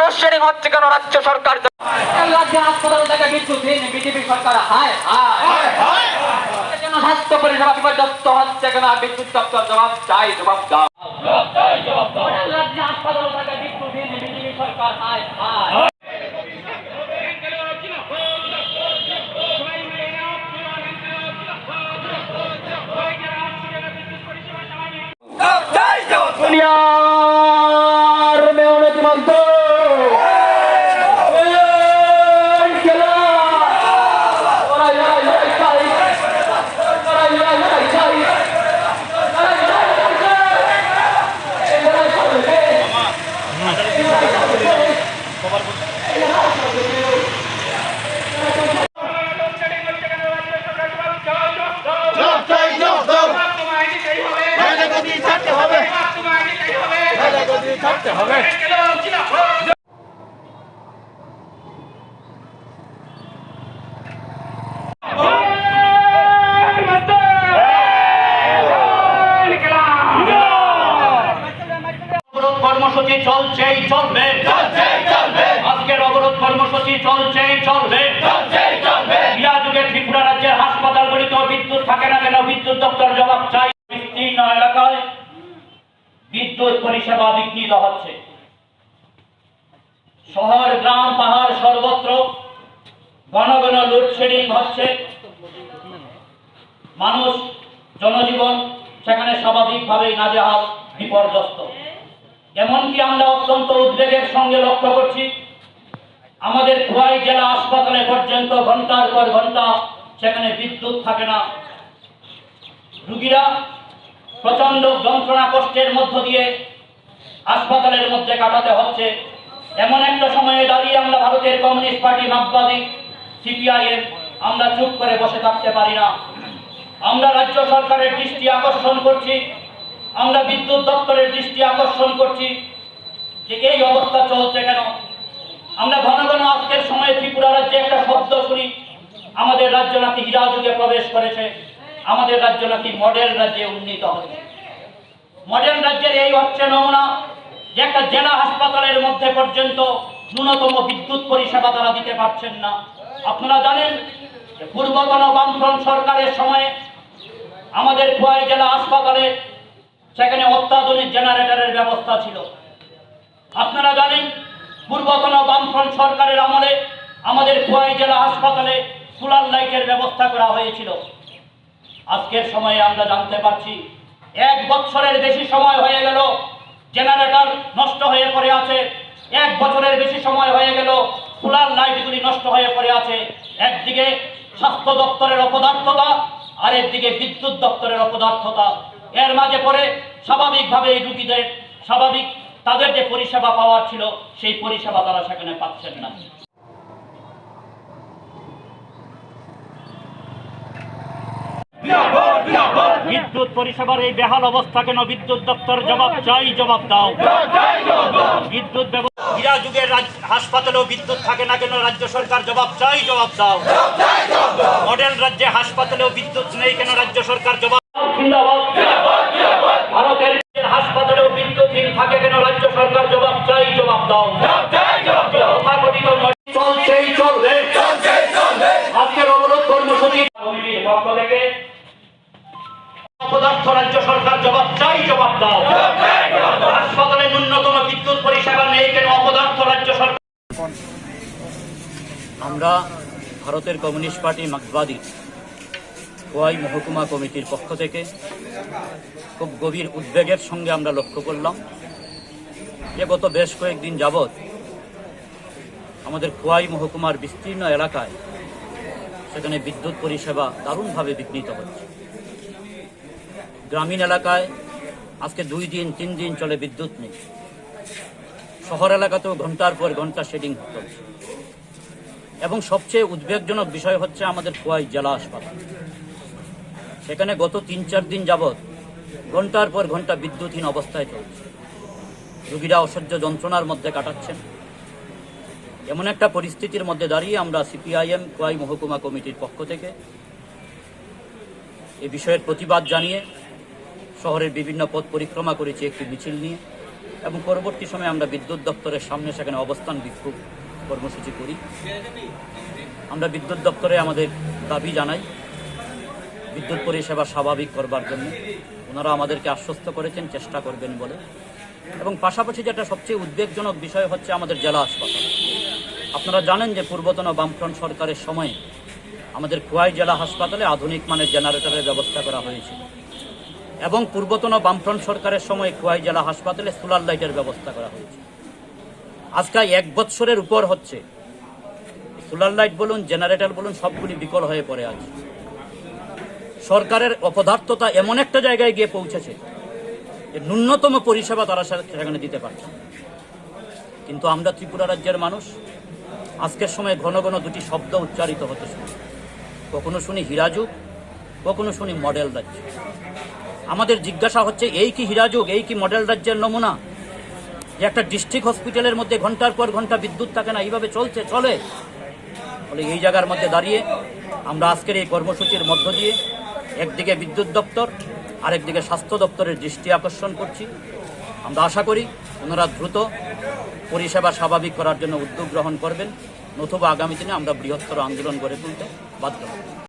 Load shedding হচ্ছে কেন? রাজ্য সরকার হাসপাতাল থেকে বিদ্যুৎহীন বিজেপি সরকার স্বাস্থ্য পরিষেবা বিপর্যস্ত হচ্ছে কেন? বিদ্যুৎ দপ্তর জবাব চাই, জবাব দাও। হাসপাতাল থেকে বিদ্যুৎহীন বিজেপি সরকার কর্মসূচি চলছেই চলবে, আজকের অবরোধ কর্মসূচি চলছেই চলবে। যুগে ত্রিপুরা রাজ্যের হাসপাতালগুলিতেও বিদ্যুৎ থাকে না কেন? বিদ্যুৎ দপ্তর জবাব চাই। বিস্তীর্ণ এলাকায় বিদ্যুৎ পরিষেবা বিঘ্নিত হচ্ছে। শহর, গ্রাম, পাহাড় সর্বত্র ঘন ঘন লোডশেডিং হচ্ছে। মানুষ, জনজীবন সেখানে স্বাভাবিকভাবেই নাজেহাল, বিপর্যস্ত। এমনকি আমরা অত্যন্ত উদ্বেগের সঙ্গে লক্ষ্য করছি, আমাদের খোয়াই জেলা হাসপাতালে পর্যন্ত ঘন্টার পর ঘন্টা সেখানে বিদ্যুৎ থাকে না। রোগীরা প্রচন্ড যন্ত্রণা কষ্টের মধ্য দিয়ে হাসপাতালের মধ্যে কাটাতে হচ্ছে। এমন একটা সময়ে দাঁড়িয়ে আমরা ভারতের কমিউনিস্ট পার্টি, মার্কসবাদী, সিপিআইএম আমরা চুপ করে বসে থাকতে পারি না। আমরা রাজ্য সরকারের দৃষ্টি আকর্ষণ করছি, আমরা বিদ্যুৎ দপ্তরের দৃষ্টি আকর্ষণ করছি যে এই অবস্থা চলছে কেন। আমরা ঘন ঘন আজকের সময়ে ত্রিপুরা রাজ্যে একটা শব্দ শুনি, আমাদের রাজ্য নাকি হীরা যুগে প্রবেশ করেছে, আমাদের রাজ্য নাকি মডেল রাজ্যে উন্নীত হচ্ছে। মডেল রাজ্যের এই হচ্ছে নমুনা যে একটা জেলা হাসপাতালের মধ্যে পর্যন্ত ন্যূনতম বিদ্যুৎ পরিষেবা তারা দিতে পারছেন না। আপনারা জানেন যে পূর্বতন বামফ্রন্ট সরকারের সময়ে আমাদের খোয়াই জেলা হাসপাতালে সেখানে অত্যাধুনিক জেনারেটরের ব্যবস্থা ছিল। আপনারা জানেন পূর্বতন বামফ্রন্ট সরকারের আমলে আমাদের খোয়াই জেলা হাসপাতালে সোলার লাইটের ব্যবস্থা করা হয়েছিল। আজকের সময়ে আমরা জানতে পারছি 1 বছরের বেশি সময় হয়ে গেল, জেনারেটর নষ্ট হয়ে পড়ে আছে। 1 বছরের বেশি সময় হয়ে গেল, সোলার লাইটগুলি নষ্ট হয়ে পড়ে আছে। একদিকে স্বাস্থ্য দপ্তরের অপদার্থতা, আর একদিকে বিদ্যুৎ দপ্তরের অপদার্থতা। এর মাঝে পড়ে স্বাভাবিকভাবে এই রোগীদের স্বাভাবিক তাদের যে পরিষেবা পাওয়ার ছিল সেই পরিষেবা তারা সেখানে পাচ্ছেন না। বিদ্যুৎ পরিষেবার এই বেহাল অবস্থা কেন? বিদ্যুৎ দপ্তর জবাব চাই, জবাব দাও। বিদ্যুৎ হীরা যুগের হাসপাতালেও বিদ্যুৎ থাকে না কেন? রাজ্য সরকার জবাব চাই, জবাব দাও। মডেল রাজ্যে হাসপাতালেও বিদ্যুৎ নেই কেন? রাজ্য সরকার জবাব। ভারতের হাসপাতালেও বিদ্যুৎহীন থাকে কেন? রাজ্য সরকার জবাব চাই, জবাব দাও। চলছেই চলবে, আজকের অবরোধ কর্মসূচি পক্ষ থেকে অপদার্থ রাজ্য সরকার জবাব চাই, জবাব দাও। হাসপাতালে ন্যূনতম বিদ্যুৎ পরিষেবা নেই কেন? অপদার্থ রাজ্য সরকার। আমরা ভারতের কমিউনিস্ট পার্টি মার্কসবাদী খোয়াই মহকুমা কমিটির পক্ষ থেকে খুব গভীর উদ্বেগের সঙ্গে আমরা লক্ষ্য করলাম যে গত বেশ কয়েকদিন যাবৎ আমাদের খোয়াই মহকুমার বিস্তীর্ণ এলাকায় সেখানে বিদ্যুৎ পরিষেবা দারুণভাবে বিঘ্নিত হচ্ছে। গ্রামীণ এলাকায় আজকে 2 দিন 3 দিন চলে বিদ্যুৎ নেই। শহর এলাকাতেও ঘন্টার পর ঘন্টা শেডিং চলছে। এবং সবচেয়ে উদ্বেগজনক বিষয় হচ্ছে আমাদের খোয়াই জেলা হাসপাতাল, সেখানে গত 3-4 দিন যাবৎ ঘন্টার পর ঘন্টা বিদ্যুৎহীন অবস্থায় চলছে। রোগীরা অসহ্য যন্ত্রণার মধ্যে কাটাচ্ছেন। এমন একটা পরিস্থিতির মধ্যে দাঁড়িয়ে আমরা সিপিআইএম খোয়াই মহকুমা কমিটির পক্ষ থেকে এই বিষয়ের প্রতিবাদ জানিয়ে শহরের বিভিন্ন পথ পরিক্রমা করেছি একটি মিছিল নিয়ে, এবং পরবর্তী সময়ে আমরা বিদ্যুৎ দপ্তরের সামনে সেখানে অবস্থান বিক্ষোভ কর্মসূচি করি। আমরা বিদ্যুৎ দপ্তরে আমাদের দাবি জানাই বিদ্যুৎ পরিষেবা স্বাভাবিক করবার জন্য। ওনারা আমাদেরকে আশ্বস্ত করেছেন চেষ্টা করবেন বলে। এবং পাশাপাশি যেটা সবচেয়ে উদ্বেগজনক বিষয় হচ্ছে আমাদের জেলা হাসপাতাল। আপনারা জানেন যে পূর্বতন বামফ্রন্ট সরকারের সময়ে আমাদের খোয়াই জেলা হাসপাতালে আধুনিক মানের জেনারেটরের ব্যবস্থা করা হয়েছিল, এবং পূর্বতন বামফ্রন্ট সরকারের সময় খোয়াই জেলা হাসপাতালে সোলার লাইটের ব্যবস্থা করা হয়েছে। আজকে 1 বৎসরের উপর হচ্ছে সোলার লাইট বলুন, জেনারেটর বলুন, সবগুলি বিকল হয়ে পড়ে আছে। সরকারের অপদার্থতা এমন একটা জায়গায় গিয়ে পৌঁছেছে যে ন্যূনতম পরিষেবা তারা সেখানে দিতে পারছে না। কিন্তু আমরা ত্রিপুরা রাজ্যের মানুষ আজকের সময় ঘন ঘন দুটি শব্দ উচ্চারিত হতে শুনি। কখনো শুনি হীরাযুগ, কখনো শুনি মডেল রাজ্য। আমাদের জিজ্ঞাসা হচ্ছে, এই কি হীরাযুগ, এই কি মডেল রাজ্যের নমুনা, যে একটা ডিস্ট্রিক্ট হসপিটালের মধ্যে ঘন্টার পর ঘন্টা বিদ্যুৎ থাকে না, এইভাবে চলে? বলে এই জায়গার মধ্যে দাঁড়িয়ে আমরা আজকের এই কর্মসূচির মধ্য দিয়ে একদিকে বিদ্যুৎ দপ্তর, আরেকদিকে স্বাস্থ্য দপ্তরের দৃষ্টি আকর্ষণ করছি। আমরা আশা করি ওনারা দ্রুত পরিষেবা স্বাভাবিক করার জন্য উদ্যোগ গ্রহণ করবেন, নতুবা আগামী দিনে আমরা বৃহত্তর আন্দোলন গড়ে তুলতে বাধ্য হব।